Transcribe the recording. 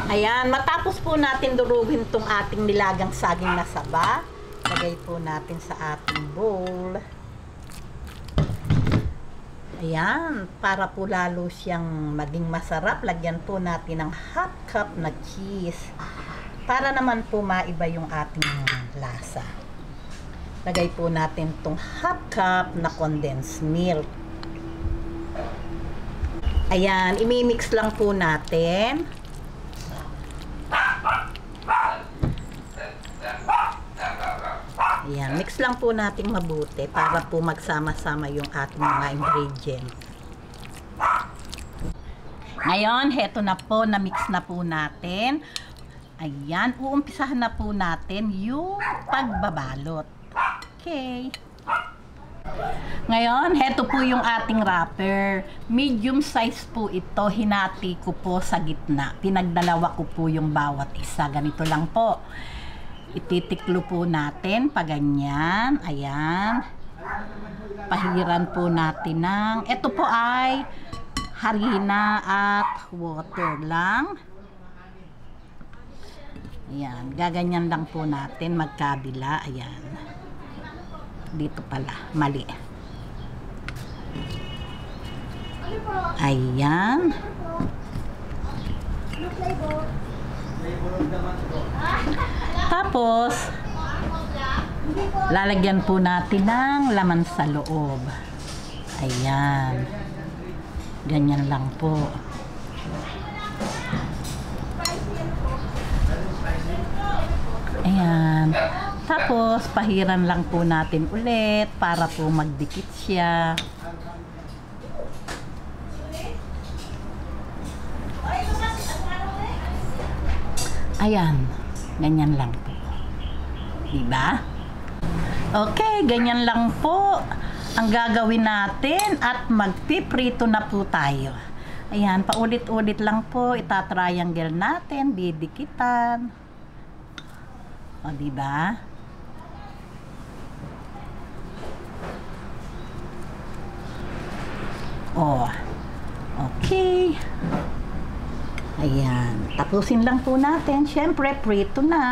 Ayan, matapos po natin durugin itong ating nilagang saging na saba, lagay po natin sa ating bowl. Ayan, para po lalo siyang maging masarap, lagyan po natin ng half cup na cheese. Para naman po maiba yung ating lasa. Lagay po natin itong half cup na condensed milk. Ayan, imimix lang po natin. Ayan, mix lang po natin mabuti para po magsama-sama yung ating mga ingredients. Ngayon, heto na po, na-mix na po natin. Ayan, uumpisahan na po natin yung pagbabalot. Okay. Ngayon, heto po yung ating wrapper. Medium size po ito. Hinati ko po sa gitna. Pinagdalawa ko po yung bawat isa. Ganito lang po. Ititiklo po natin pa ganyan. Ayan. Pahiran po natin ng, ito po ay harina at water lang. Ayan. Gaganyan lang po natin magkabila. Ayan. Dito pala. Mali. Ayan. Tapos, lalagyan po natin ng laman sa loob. Ayan. Ganyan lang po. Ayan. Tapos, pahiran lang po natin ulit para po magdikit siya. Ayan. Ganyan lang po. Diba? Okay, ganyan lang po ang gagawin natin at magpiprito na po tayo. Ayan, paulit-ulit lang po. Itatriangle natin, didikitan. O, diba? O, okay. Ayan, tapusin lang po natin. Siyempre, prito na.